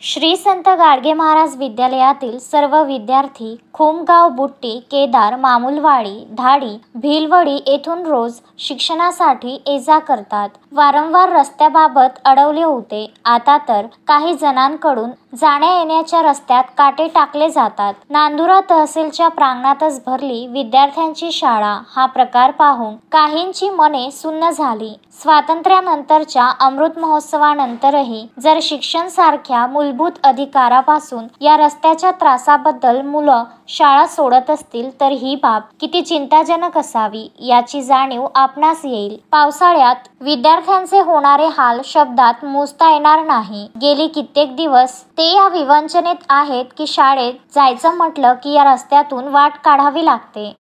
श्री संत गाडगे महाराज विद्यालयातील सर्व विद्यार्थी खुमगाव, बुट्टी, केदार, मामुलवाडी, धाडी, भिलवडी येथून रोज शिक्षणासाठी ये-जा करतात. वारंवार रस्त्याबाबत अडवले होते. आता तर काही जणांकडून जाण्या-येण्याच्या रस्त्यात काटे टाकले जातात. नांदुरा तहसीलच्या प्रांगणातच भरली विद्यार्थ्यांची शाळा. हा प्रकार पाहून काहींची मने सुन्न झाली. स्वातंत्र्यानंतरच्या अमृत महोत्सवानंतरही जर शिक्षण सारख्या मूलभूत अधिकारापासून या रस्त्याच्या त्रासाबद्दल मुलं शाळा सोडत असतील तर ही बाब किती चिंताजनक असावी याची जाणीव आपणास येईल. पावसाळ्यात विद्यार्थ्यांचे होणारे हाल शब्दात मोजता येणार नाही. गेली कित्येक दिवस ते या विवंचनेत आहेत की शाळेत जायचं म्हटलं की या रस्त्यातून वाट काढावी लागते.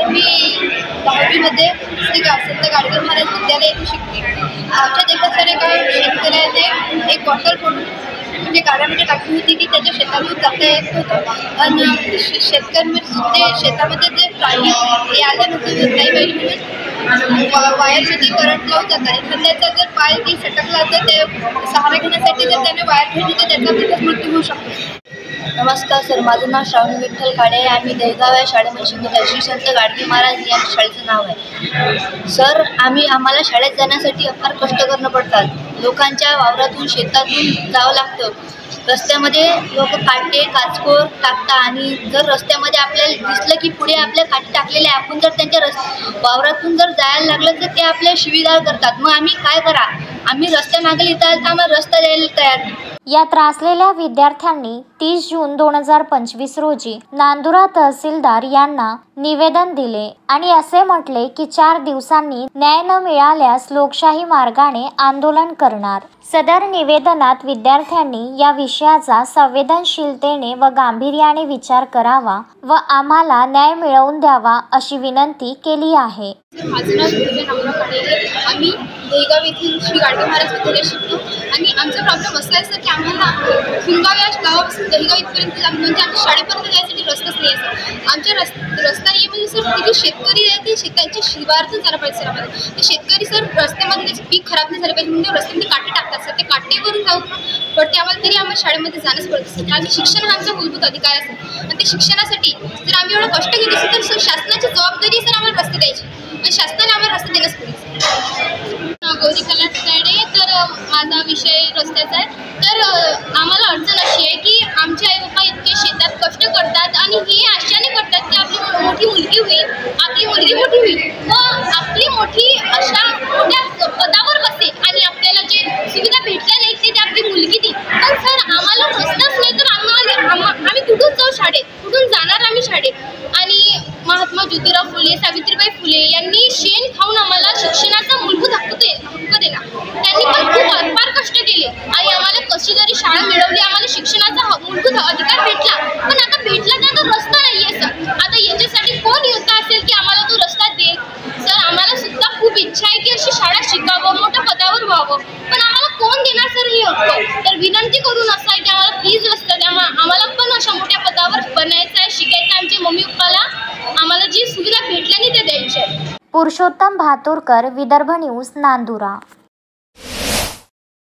मी 10वीमध्ये श्री संत गाडगे महाराज विद्यालय येथे शिकते. आमच्यात एका सर एका शेतकऱ्याने एक बॉटल फोडून म्हणजे गाड्यामध्ये टाकली होती की त्याच्या शेतातून जाता येत होतं. आणि शेतकऱ्यांमध्ये शेतामध्ये जे प्राणी हे आल्यानंतर नाही पाहिजे म्हणून वायरमध्ये करंट लावून जातात. एखाद्याचा जर पाय ती सटकला तर ते सहारा घेण्यासाठी जर त्याने वायर घेतली तर त्याचा तिथेच मृत्यू होऊ शकतो. नमस्कार सर, माझं नाव श्रावणी विठ्ठल काळे. आम्ही दहेगाव या शाळेमध्ये शिकत आहे. श्री संत गाडगे महाराज या शाळेचं नाव आहे. सर, आम्हाला शाळेत जाण्यासाठी फार कष्ट करणं पडतात. लोकांच्या वावरातून शेतातून जावं लागतं. रस्त्यामध्ये लोक काटे काचकोर टाकतात आणि जर रस्त्यामध्ये आपल्याला दिसलं की पुढे आपल्या काटे टाकलेले आपण जर त्यांच्या वावरातून जर जायला लागलं तर ते आपल्या शिवीगाळ करतात. मग आम्ही काय करा? आम्ही रस्त्यामागे लिहिता तर आम्हाला रस्ता द्यायला तयार नाही. या त्रासलेल्या विद्यार्थ्यांनी 30 जून 2025 रोजी नांदुरा तहसीलदार यांना निवेदन दिले आणि असे म्हटले की 4 दिवसांनी न्याय न मिळाल्यास लोकशाही मार्गाने आंदोलन करणार. सदर निवेदनात विद्यार्थ्यांनी या विषयाचा संवेदनशीलतेने व गांभीर्याने विचार करावा व आम्हाला न्याय मिळवून द्यावा अशी विनंती केली आहे. माझं नाव आम्ही दहेगाव येथील श्री गाडगे महाराज विद्यालय शिकतो आणि आमचा प्रॉब्लेम असा आहे की आम्हाला खुमगाव या गावापासून दहेगाव इथपर्यंत म्हणजे आमच्या शाळेपर्यंत जायसाठी रस्ताच नाही आहे सर. आमच्या रस्ता नाही म्हणजे सर तिथे शेतकरी आहे ते शेताच्या शिवारातून झालं पाहिजे सर. आम्हाला ते शेतकरी सर रस्त्यामध्ये त्याचे पीक खराब नाही झालं पाहिजे म्हणजे रस्त्यामध्ये काटे टाकतात सर. ते काटेवरून जाऊन पडते आम्हाला तरी आम्हाला शाळेमध्ये जाणंच पडतं सर. आम्ही शिक्षण हा आमचा मूलभूत अधिकार आहे सर. आणि ते शिक्षणासाठी जर आम्ही एवढं कष्ट घेत असेल तर सर शासनाची जबाबदारी सर आम्हाला रस्ते द्यायची आणि शासनाने आम्हाला रस्ते देणंच पडेल. गौरी कलाट साडे. तर माझा विषय रस्त्याचा आहे. तर आम्हाला अडचण अशी आहे की आमचे आई बाबा इतके शेतात कष्ट करतात आणि हे आशाने करतात की आपली मोठी मुलगी होईल, आपली मुलगी मोठी होईल व आपली मोठी अशा मोठ्या पदावर बसेल आणि आपल्याला जे सुविधा भेटल्या नाही ते आपली मुलगी देईल. पण सर आम्हाला रस्ताच नाही तर आम्ही कुठून जाऊ शाळेत? कुठून जाणार आम्ही शाळेत? आणि महात्मा ज्योतिराव फुले, सावित्रीबाई फुले यांनी शेण खाऊन आम्हाला शिक्षणाचा मूलभूत हक्क दिला. त्यांनी पण खूप फार कष्ट केले आणि आम्हाला कशी जरी शाळा मिळवली, आम्हाला शिक्षणाचा मूलभूत अधिकार भेटला. पण आता भेटला तर रस्ता नाही आहे सर. आता याच्यासाठी कोण योद्धा असेल की आम्हाला तो रस्ता देईल? सर आम्हाला सुद्धा खूप इच्छा आहे की अशी शाळा शिकावं, मोठ्या पदावर व्हावं, पण आम्हाला कोण देणार सर हे हक्क? तर विनंती करून असं आहे की आम्हाला प्लीज रस्ता द्या. आम्हाला पण अशा मोठ्या पदावर बनायचं आहे, शिकायचं आहे. आमच्या मम्मी पप्पाला आम्हाला जी सुविधा भेटल्या नाही ते द्यायची आहे. पुरुषोत्तम भातुरकर, विदर्भ न्यूज, नांदुरा.